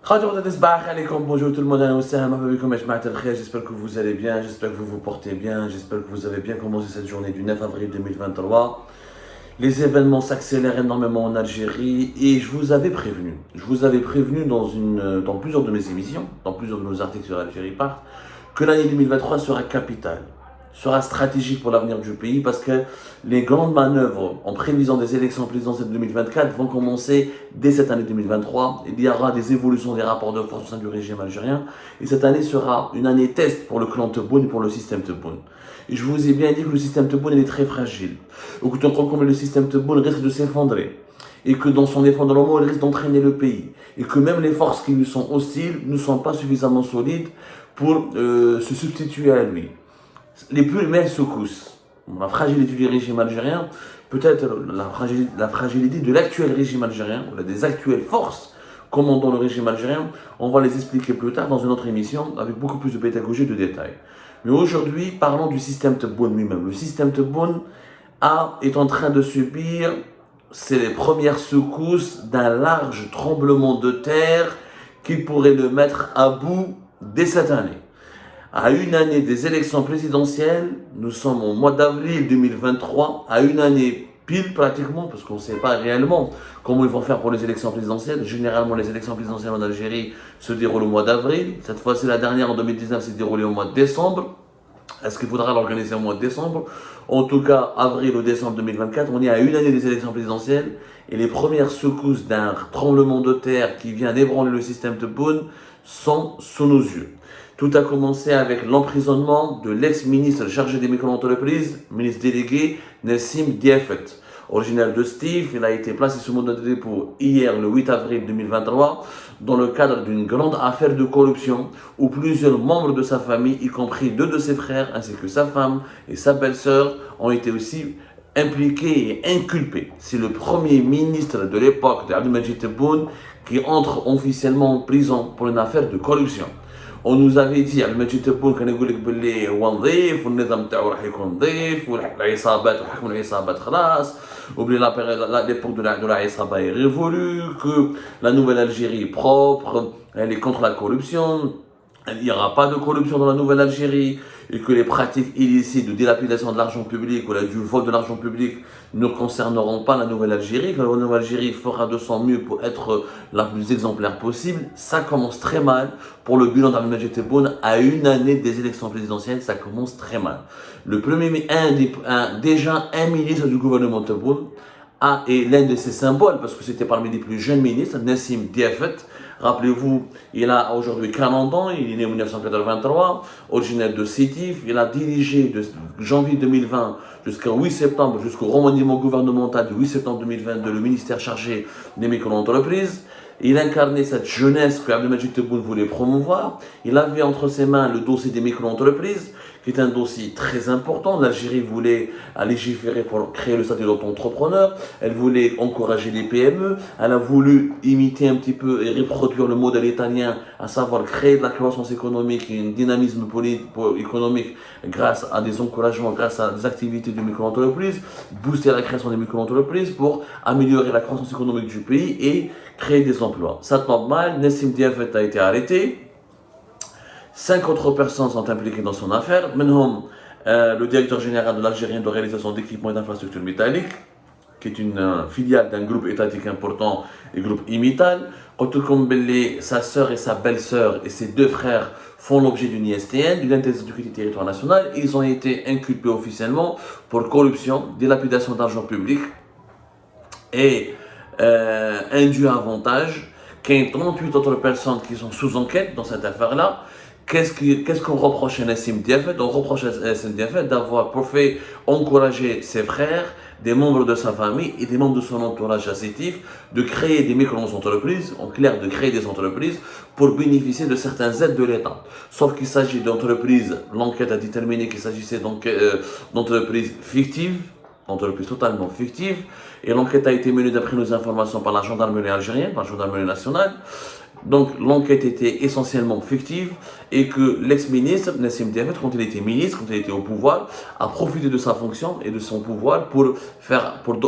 Bonjour tout le monde, j'espère que vous allez bien, j'espère que vous vous portez bien, j'espère que vous avez bien commencé cette journée du 9 avril 2023. Les événements s'accélèrent énormément en Algérie et je vous avais prévenu dans plusieurs de mes émissions, dans plusieurs de nos articles sur Algérie Part, que l'année 2023 sera capitale, sera stratégique pour l'avenir du pays parce que les grandes manœuvres en prévision des élections présidentielles 2024 vont commencer dès cette année 2023. Il y aura des évolutions des rapports de force au sein du régime algérien et cette année sera une année test pour le clan Tebboune et pour le système Tebboune. Et je vous ai bien dit que le système Tebboune est très fragile. Ou que comme le système Tebboune risque de s'effondrer et que dans son effondrement, il risque d'entraîner le pays et que même les forces qui lui sont hostiles ne sont pas suffisamment solides pour se substituer à lui. Les plus belles secousses, la fragilité du régime algérien, peut-être la fragilité de l'actuel régime algérien, ou des actuelles forces commandant le régime algérien, on va les expliquer plus tard dans une autre émission avec beaucoup plus de pédagogie et de détails. Mais aujourd'hui, parlons du système Tebboune lui-même. Le système Tebboune est en train de subir les premières secousses d'un large tremblement de terre qui pourrait le mettre à bout dès cette année. À une année des élections présidentielles, nous sommes au mois d'avril 2023, à une année pile pratiquement, parce qu'on ne sait pas réellement comment ils vont faire pour les élections présidentielles. Généralement, les élections présidentielles en Algérie se déroulent au mois d'avril. Cette fois-ci, la dernière en 2019 s'est déroulée au mois de décembre. Est-ce qu'il faudra l'organiser au mois de décembre? En tout cas, avril ou décembre 2024, on est à une année des élections présidentielles et les premières secousses d'un tremblement de terre qui vient d'ébranler le système Tebboune sont sous nos yeux. Tout a commencé avec l'emprisonnement de l'ex-ministre chargé des micro-entreprises, ministre délégué Nassim Diafet. Originaire de Stif, il a été placé sous mandat de dépôt hier, le 8 avril 2023, dans le cadre d'une grande affaire de corruption où plusieurs membres de sa famille, y compris 2 de ses frères, ainsi que sa femme et sa belle-sœur, ont été aussi impliqués et inculpés. C'est le premier ministre de l'époque d'Abdelmajid Tebboune qui entre officiellement en prison pour une affaire de corruption. On nous avait dit Abdelmajid Tebboune كان يقول لك باللي هو نظيف والنظام تاعو راح يكون نظيف والعصابات وحكم العصابات خلاص وبلي l'époque de la عصابة est révolue, que la nouvelle Algérie est propre, elle est contre la corruption, il n'y aura pas de corruption dans la nouvelle Algérie et que les pratiques illicites de dilapidation de l'argent public ou du vol de l'argent public ne concerneront pas la nouvelle Algérie, que la nouvelle Algérie fera de son mieux pour être la plus exemplaire possible. Ça commence très mal pour le bilan d'Abdelmajid Tebboune à une année des élections présidentielles, ça commence très mal. Déjà un ministre du gouvernement Tebboune et l'un de ses symboles, parce que c'était parmi les plus jeunes ministres, Nassim Diafet. Rappelez-vous, il a aujourd'hui 40 ans, il est né en 1983, originaire de Sétif. Il a dirigé de janvier 2020 jusqu'au 8 septembre, jusqu'au remaniement gouvernemental du 8 septembre 2022, le ministère chargé des micro-entreprises. Il incarnait cette jeunesse que Abdelmajid Tebboune voulait promouvoir. Il avait entre ses mains le dossier des micro-entreprises, qui est un dossier très important. L'Algérie voulait légiférer pour créer le statut d'auto-entrepreneur. Elle voulait encourager les PME. Elle a voulu imiter un petit peu et reproduire le modèle italien, à savoir créer de la croissance économique et un dynamisme économique grâce à des encouragements, grâce à des activités de micro-entreprises, booster la création des micro-entreprises pour améliorer la croissance économique du pays et créer des emplois. Ça tombe mal, Nassim Diafet a été arrêté. 5 autres personnes sont impliquées dans son affaire. Menhom, le directeur général de l'Algérien de réalisation d'équipements et d'infrastructures métalliques, qui est une filiale d'un groupe étatique important, le groupe Imital. Sa sœur et sa belle-sœur et ses 2 frères font l'objet d'une ISTN, d'une interdit de sécurité territoire nationale. Ils ont été inculpés officiellement pour corruption, dilapidation d'argent public et indu avantage. Qu'il y a 38 autres personnes qui sont sous enquête dans cette affaire-là. Qu'est-ce qu'on reproche à Nassim Diafet? On reproche à Nassim Diafet d'avoir fait encourager ses frères, des membres de sa famille et des membres de son entourage associatif de créer des micro-entreprises, en clair de créer des entreprises pour bénéficier de certaines aides de l'État. Sauf qu'il s'agit d'entreprises, l'enquête a déterminé qu'il s'agissait d'entreprises fictives, entreprises totalement fictives, et l'enquête a été menée d'après nos informations par la gendarmerie algérienne, par la gendarmerie nationale. Donc l'enquête était essentiellement fictive et que l'ex-ministre Nassim Diafet, quand il était ministre, quand il était au pouvoir, a profité de sa fonction et de son pouvoir pour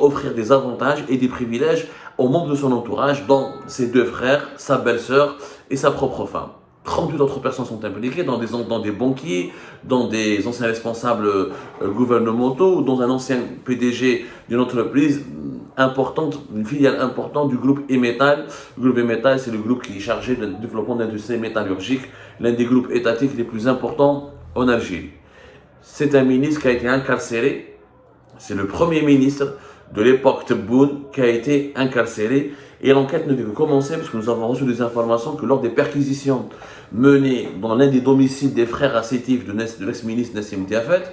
offrir des avantages et des privilèges aux membres de son entourage, dont ses 2 frères, sa belle-sœur et sa propre femme. 38 autres personnes sont impliquées, dans des banquiers, dans des anciens responsables gouvernementaux, dans un ancien PDG d'une entreprise importante, une filiale importante du groupe Emetal. Le groupe Emetal, c'est le groupe qui est chargé du développement de l'industrie métallurgique, l'un des groupes étatiques les plus importants en Algérie. C'est un ministre qui a été incarcéré, c'est le premier ministre de l'époque Tebboune qui a été incarcéré, et l'enquête ne fait que commencer parce que nous avons reçu des informations que lors des perquisitions menées dans l'un des domiciles des frères assétifs de l'ex-ministre Nassim Diafet,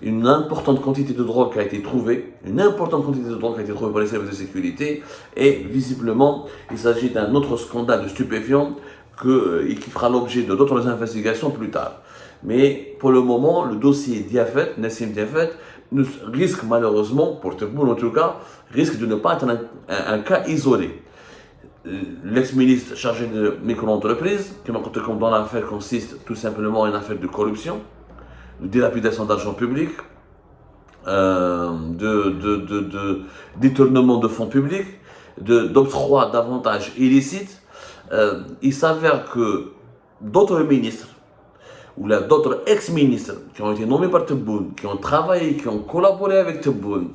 une importante quantité de drogue a été trouvée, par les services de sécurité, et visiblement il s'agit d'un autre scandale de stupéfiants et qui fera l'objet de d'autres investigations plus tard. Mais pour le moment, le dossier Diafet, Nassim Diafet, risque malheureusement, pour Tebboune en tout cas, risque de ne pas être un cas isolé. L'ex-ministre chargé de micro-entreprise, qui dans l'affaire consiste tout simplement en une affaire de corruption, de dilapidation d'argent public, de détournement de fonds publics, d'octroi d'avantages illicites. Il s'avère que d'autres ministres ou d'autres ex-ministres qui ont été nommés par Tebboune, qui ont travaillé, qui ont collaboré avec Tebboune,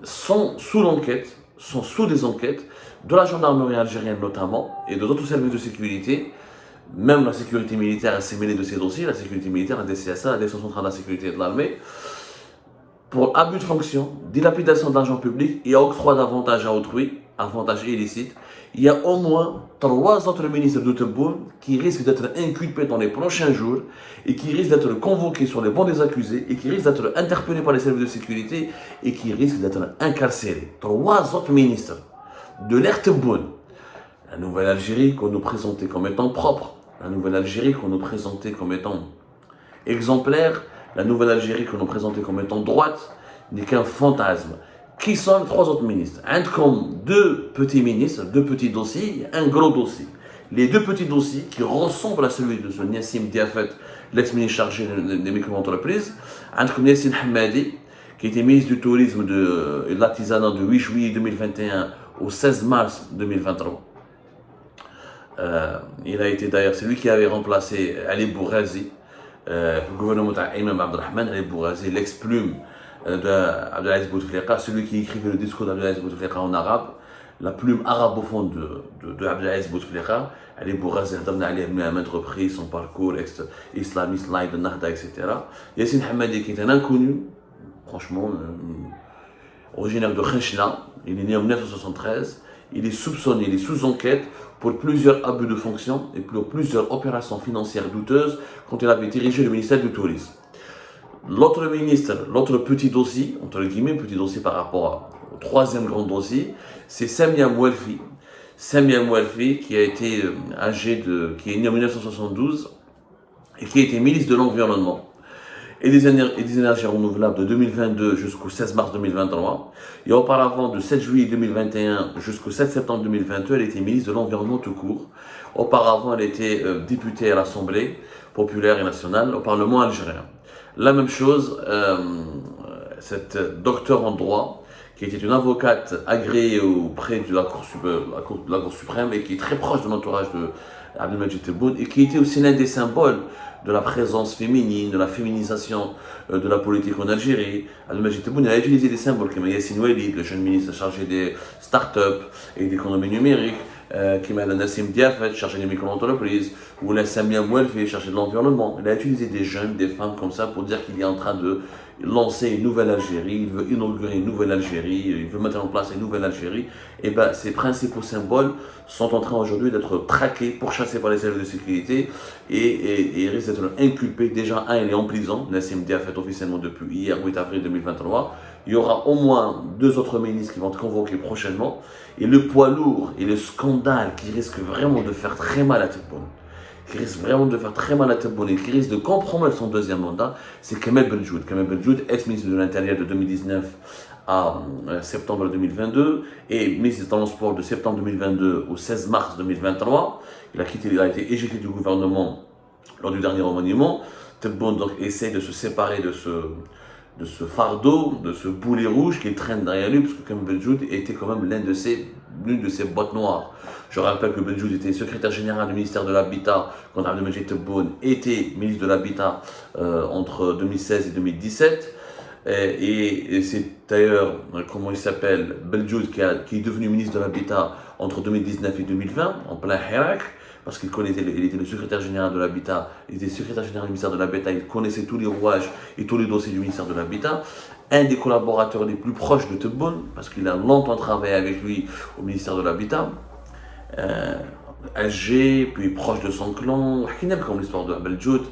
sont sous l'enquête, sont sous des enquêtes de la gendarmerie algérienne notamment et de d'autres services de sécurité. Même la sécurité militaire s'est mêlée de ces dossiers, la sécurité militaire, la DCSA, la Direction centrale de la sécurité de l'armée, pour abus de fonction, dilapidation d'argent public et octroi d'avantages à autrui, avantages illicites. Il y a au moins 3 autres ministres de Tebboune qui risquent d'être inculpés dans les prochains jours et qui risquent d'être convoqués sur les bancs des accusés et qui risquent d'être interpellés par les services de sécurité et qui risquent d'être incarcérés. 3 autres ministres de l'ère Tebboune. La nouvelle Algérie qu'on nous présentait comme étant propre, la nouvelle Algérie qu'on nous présentait comme étant exemplaire, la nouvelle Algérie qu'on nous présentait comme étant droite, n'est qu'un fantasme. Qui sont les 3 autres ministres? Comme 2 petits ministres, 2 petits dossiers, un gros dossier. Les 2 petits dossiers qui ressemblent à celui de ce Nassim Diafet, l'ex-ministre chargé des micro-entreprises, comme Yassine Hamadi, qui était ministre du Tourisme et de l'Artisanat du 8 juillet 2021 au 16 mars 2023. Il a été d'ailleurs, c'est lui qui avait remplacé Ali Bourazi, le gouvernement d'Imam Abdelrahman. Ali Bourazi, l'ex-plume d'Abdelaziz Bouteflika, celui qui écrivait le discours d'Abdelaziz Bouteflika en arabe, la plume arabophone de Abdelaziz Bouteflika. Ali Bourazi a donné à maintes reprises son parcours islamiste, laïc de Nahda, etc. Yassine Hamadi, qui est un inconnu, franchement, originaire de Khenchna, il est né en 1973, il est soupçonné, il est sous enquête pour plusieurs abus de fonction et pour plusieurs opérations financières douteuses quand il avait dirigé le ministère du Tourisme. L'autre ministre, l'autre petit dossier, entre guillemets, petit dossier par rapport au 3e grand dossier, c'est Samia Mouelfi. Samia Mouelfi, qui a été qui est né en 1972 et qui a été ministre de l'Environnement et des énergies renouvelables de 2022 jusqu'au 16 mars 2023. Et auparavant, de 7 juillet 2021 jusqu'au 7 septembre 2022, elle était ministre de l'Environnement tout court. Auparavant, elle était députée à l'Assemblée populaire et nationale, au Parlement algérien. La même chose, cette docteure en droit, qui était une avocate agréée auprès de la Cour suprême et qui est très proche de l'entourage d'Abdelmajid Tebboune et qui était aussi l'un des symboles de la présence féminine, de la féminisation de la politique en Algérie. Abdelmajid Tebboune a utilisé des symboles comme Yassine Ouelid, le jeune ministre chargé des start-up et d'économie numérique, qui m'a Nassim Diafet, chargé des micro-entreprises, ou la Samia Mouelfi, chargé de l'environnement. Il a utilisé des jeunes, des femmes comme ça pour dire qu'il est en train de lancer une nouvelle Algérie, il veut inaugurer une nouvelle Algérie, il veut mettre en place une nouvelle Algérie. Et bien, ces principaux symboles sont en train aujourd'hui d'être traqués, pourchassés par les services de sécurité et risquent d'être inculpés. Déjà, il est en prison, Nassim Diafet officiellement depuis hier, 8 avril 2023. Il y aura au moins 2 autres ministres qui vont être convoqués prochainement. Et le poids lourd et le scandale qui risque vraiment de faire très mal à Tebboune, et qui risque de compromettre son 2e mandat, c'est Kamel Benjoud. Kamel Benjoud, ex-ministre de l'Intérieur de 2019 à septembre 2022 et ministre des Transports de septembre 2022 au 16 mars 2023. Il a été éjecté du gouvernement lors du dernier remaniement. Tebboune donc essaie de se séparer ce fardeau, de ce boulet rouge qu'il traîne derrière lui, parce que Kamel Benjoud était quand même l'une de ses boîtes noires. Je rappelle que Benjoud était secrétaire général du ministère de l'Habitat quand Abdelmajid Tebboune était ministre de l'Habitat entre 2016 et 2017. Et c'est d'ailleurs, comment il s'appelle, Benjoud qui est devenu ministre de l'Habitat entre 2019 et 2020, en plein Hirak, parce qu'il était le secrétaire général de l'Habitat, il était secrétaire général du ministère de l'Habitat, il connaissait tous les rouages et tous les dossiers du ministère de l'Habitat. Un des collaborateurs les plus proches de Tebboune, parce qu'il a longtemps travaillé avec lui au ministère de l'Habitat, âgé, puis proche de son clan, comme l'histoire de Benjoud.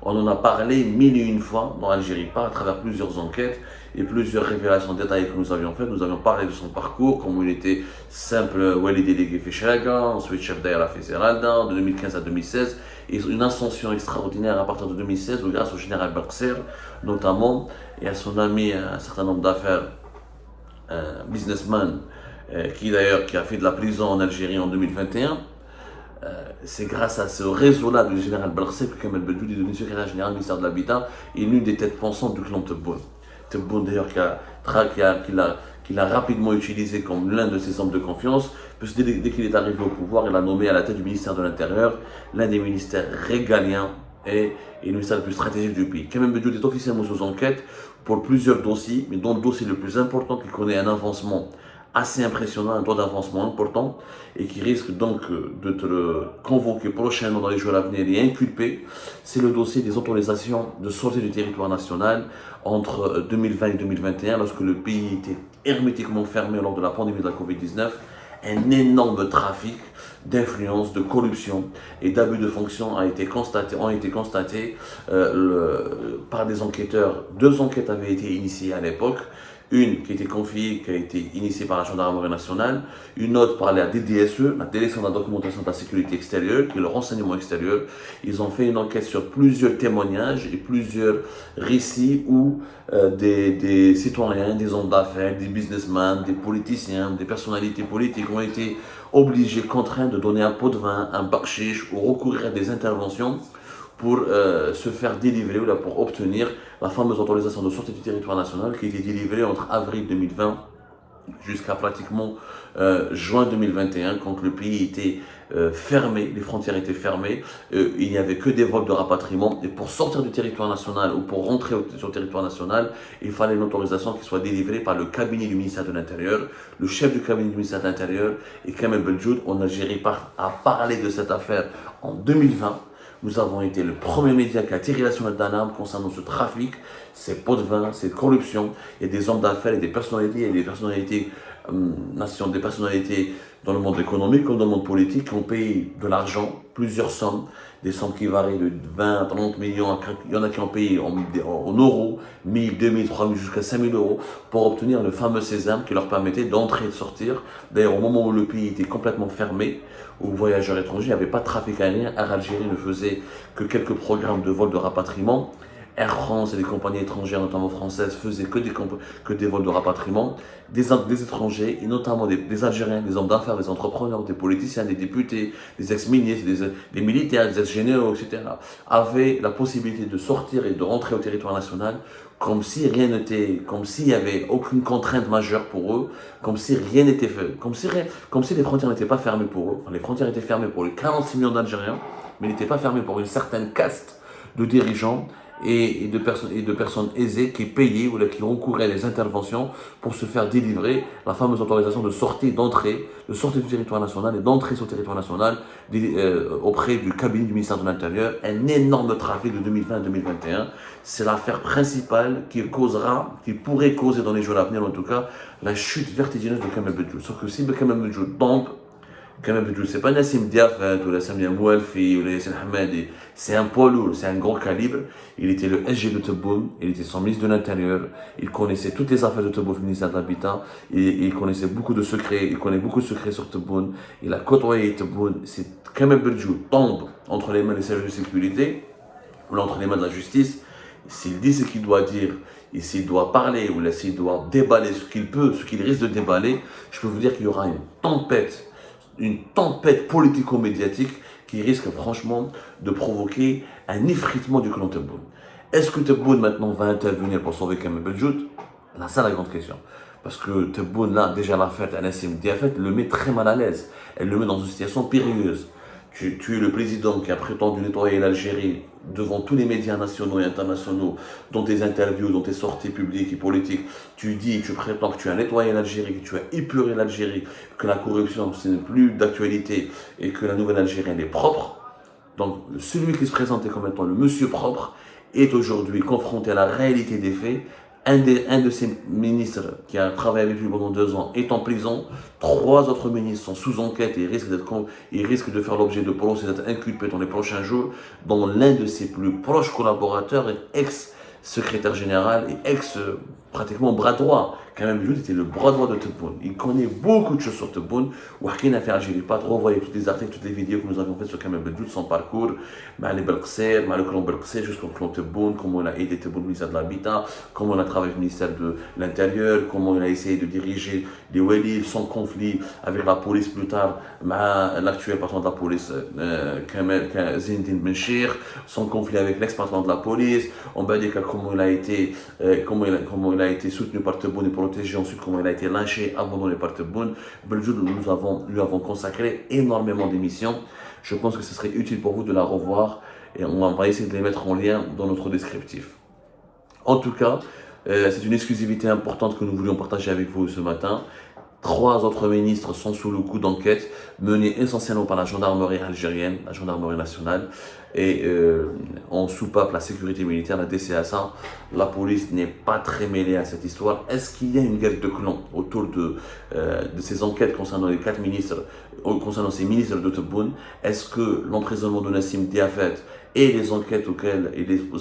On en a parlé mille et une fois dans Algérie Part à travers plusieurs enquêtes et plusieurs révélations détaillées que nous avions faites. Nous avions parlé de son parcours, comment il était simple wali délégué Féchelaga, ensuite chef d'Aïra Fézeralda, de 2015 à 2016, et une ascension extraordinaire à partir de 2016 grâce au général Berkser notamment, et à son ami, un certain nombre d'affaires, un businessman, qui a fait de la prison en Algérie en 2021. C'est grâce à ce réseau-là du général Belkcé que Kamel Benjoud est devenu secrétaire général du ministère de l'Habitat et l'une des têtes pensantes du clan Tebboune. Tebboune d'ailleurs qu'il a rapidement utilisé comme l'un de ses hommes de confiance, parce que dès qu'il est arrivé au pouvoir, il l'a nommé à la tête du ministère de l'Intérieur, l'un des ministères régaliens et le ministère le plus stratégique du pays. Kamel Benjoud est officiellement sous enquête pour plusieurs dossiers, mais dont le dossier le plus important qui connaît un avancement assez impressionnant, un taux d'avancement important, et qui risque donc de te convoquer prochainement dans les jours à venir et inculper, c'est le dossier des autorisations de sortie du territoire national entre 2020 et 2021, lorsque le pays était hermétiquement fermé lors de la pandémie de la Covid-19, un énorme trafic d'influence, de corruption et d'abus de fonction ont été constatés par des enquêteurs. 2 enquêtes avaient été initiées à l'époque. Une qui était confiée, qui a été initiée par la gendarmerie nationale, une autre par la DDSE, la Direction de la documentation de la sécurité extérieure, qui est le renseignement extérieur. Ils ont fait une enquête sur plusieurs témoignages et plusieurs récits où des citoyens, des hommes d'affaires, des businessmen, des politiciens, des personnalités politiques ont été obligés, contraints de donner un pot de vin, un bakshish ou recourir à des interventions pour se faire délivrer ou là, pour obtenir la fameuse autorisation de sortie du territoire national qui a été délivrée entre avril 2020 jusqu'à pratiquement juin 2021, quand le pays était fermé, les frontières étaient fermées, il n'y avait que des vols de rapatriement, et pour sortir du territoire national ou pour rentrer sur le territoire national, il fallait une autorisation qui soit délivrée par le cabinet du ministère de l'Intérieur. Le chef du cabinet du ministère de l'Intérieur et Kamel Benjoud, on a géré à parler de cette affaire en 2020. Nous avons été le premier média qui a tiré la sonnette d'alarme concernant ce trafic, ces pots de vin, cette corruption. Il y a des hommes d'affaires et des personnalités, des personnalités dans le monde économique comme dans le monde politique qui ont payé de l'argent, plusieurs sommes, des sommes qui varient de 20 à 30 millions, il y en a qui ont payé en euros, 1000, 2000, 3000 jusqu'à 5000 euros pour obtenir le fameux sésame qui leur permettait d'entrer et de sortir. D'ailleurs, au moment où le pays était complètement fermé, aux voyageurs étrangers, il n'y avait pas de trafic aérien. Air Algérie ne faisait que quelques programmes de vol de rapatriement. Air France et les compagnies étrangères, notamment françaises, faisaient que des vols de rapatriement. Des étrangers, et notamment des Algériens, des hommes d'affaires, des entrepreneurs, des politiciens, des députés, des ex-ministres, des militaires, des ex-généraux, etc., avaient la possibilité de sortir et de rentrer au territoire national comme si rien n'était, comme s'il n'y avait aucune contrainte majeure pour eux, comme si rien n'était fait, comme si les frontières n'étaient pas fermées pour eux. Enfin, les frontières étaient fermées pour les 46 millions d'Algériens, mais n'étaient pas fermées pour une certaine caste de dirigeants et de personnes aisées qui payaient ou qui recouraient à des interventions pour se faire délivrer la fameuse autorisation de sortie, de sortir du territoire national et d'entrer sur le territoire national auprès du cabinet du ministère de l'Intérieur. Un énorme trafic de 2020 à 2021. C'est l'affaire principale qui pourrait causer dans les jours à venir, en tout cas, la chute vertigineuse de Kamel Benjoud. Sauf que si Kamel Benjoud tombe, Kamel Benjoud, c'est pas Nassim Diafat ou Samia Moualfi ou Yassine Hamadi, c'est un poids lourd, c'est un grand calibre. Il était le SG de Tebboune, il était son ministre de l'Intérieur, il connaissait toutes les affaires de Tebboune, le ministère de l'Habitat, il connaissait beaucoup de secrets, il connaît beaucoup de secrets sur Tebboune, il a côtoyé Tebboune. Si Kamel Benjoud tombe entre les mains des services de sécurité ou entre les mains de la justice, s'il dit ce qu'il doit dire, et s'il doit parler ou s'il doit déballer ce qu'il risque de déballer, je peux vous dire qu'il y aura une tempête politico-médiatique qui risque franchement de provoquer un effritement du clan Tebboune. Est-ce que Tebboune maintenant va intervenir pour sauver Kamel Benjoud? Là, c'est la grande question. Parce que Tebboune, là, déjà l'affaire Nassim Diafet le met très mal à l'aise. Elle le met dans une situation périlleuse. Tu es le président qui a prétendu nettoyer l'Algérie devant tous les médias nationaux et internationaux, dans tes interviews, dans tes sorties publiques et politiques. Tu dis, tu prétends que tu as nettoyé l'Algérie, que tu as épuré l'Algérie, que la corruption, ce n'est plus d'actualité et que la nouvelle Algérie, elle est propre. Donc, celui qui se présentait comme étant le monsieur propre est aujourd'hui confronté à la réalité des faits. Un de ses ministres qui a travaillé avec lui pendant 2 ans est en prison. 3 autres ministres sont sous enquête et risquent de faire l'objet de procès, d'être inculpés dans les prochains jours, dont l'un de ses plus proches collaborateurs est ex-secrétaire général et pratiquement bras droit. Kamel Benjoud était le bras droit de Tebboune. Il connaît beaucoup de choses sur Tebboune. Wahkina fait Algérie pas trop. Voyez tous les articles, toutes les vidéos que nous avons faites sur Kamel Benjoud, son parcours, le Belqser, le clan Belqser jusqu'au clan Tebboune, comment il a aidé Tebboune au ministère de l'Habitat, comment il a travaillé au ministère de l'Intérieur, comment il a essayé de diriger les Wallis sans conflit avec la police plus tard, l'actuel patron de la police, Zindine Benchir, sans conflit avec l'ex-patron de la police. On va dire comment il a été soutenu par Tebboune et protégé, ensuite comment il a été lynché, abandonné par Tebboune. Benjoud, nous lui avons consacré énormément d'émissions. Je pense que ce serait utile pour vous de la revoir et on va essayer de les mettre en lien dans notre descriptif. En tout cas, c'est une exclusivité importante que nous voulions partager avec vous ce matin. 3 autres ministres sont sous le coup d'enquête menée essentiellement par la gendarmerie algérienne, la gendarmerie nationale, et en soupape la sécurité militaire, la DCSA. La police n'est pas très mêlée à cette histoire. Est-ce qu'il y a une guerre de clans autour de ces enquêtes concernant les 4 ministres, concernant ces ministres de Tebboune? Est-ce que l'emprisonnement de Nassim Diafet et les enquêtes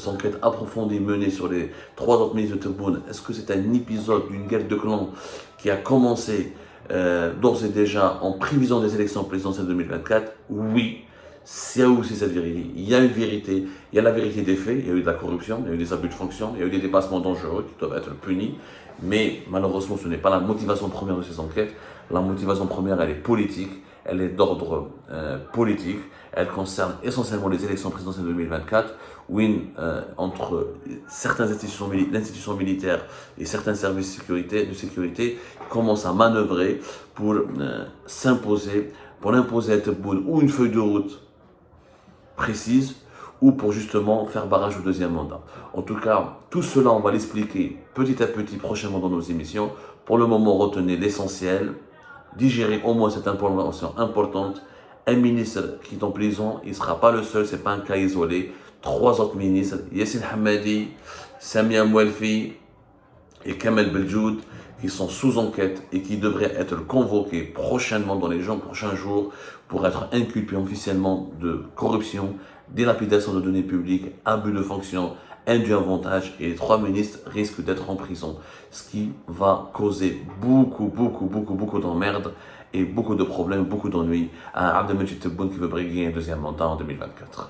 enquêtes approfondies menées sur les 3 autres ministres de Tebboune, est-ce que c'est un épisode d'une guerre de clans qui a commencé d'ores et déjà en prévision des élections présidentielles 2024? Oui, c'est aussi cette vérité. Il y a une vérité, il y a la vérité des faits, il y a eu de la corruption, il y a eu des abus de fonction, il y a eu des dépassements dangereux qui doivent être punis, mais malheureusement ce n'est pas la motivation première de ces enquêtes. La motivation première, elle est politique, elle est d'ordre politique, elle concerne essentiellement les élections présidentielles 2024, où entre certaines institutions militaires et certains services de sécurité commencent à manœuvrer pour s'imposer, pour imposer à Tebboune ou une feuille de route précise, ou pour justement faire barrage au 2e mandat. En tout cas, tout cela, on va l'expliquer petit à petit prochainement dans nos émissions. Pour le moment, retenez l'essentiel, digérez au moins cette information importante. Un ministre qui est en prison, il ne sera pas le seul, ce n'est pas un cas isolé. 3 autres ministres, Yassine Hamadi, Samia Mouelfi et Kamel Benjoud, qui sont sous enquête et qui devraient être convoqués prochainement dans les prochains jours pour être inculpés officiellement de corruption, dilapidation de données publiques, abus de fonction, indu avantage, et les 3 ministres risquent d'être en prison, ce qui va causer beaucoup d'emmerdes et beaucoup de problèmes, beaucoup d'ennuis à Abdelmejid Tebboune qui veut briguer un 2e mandat en 2024.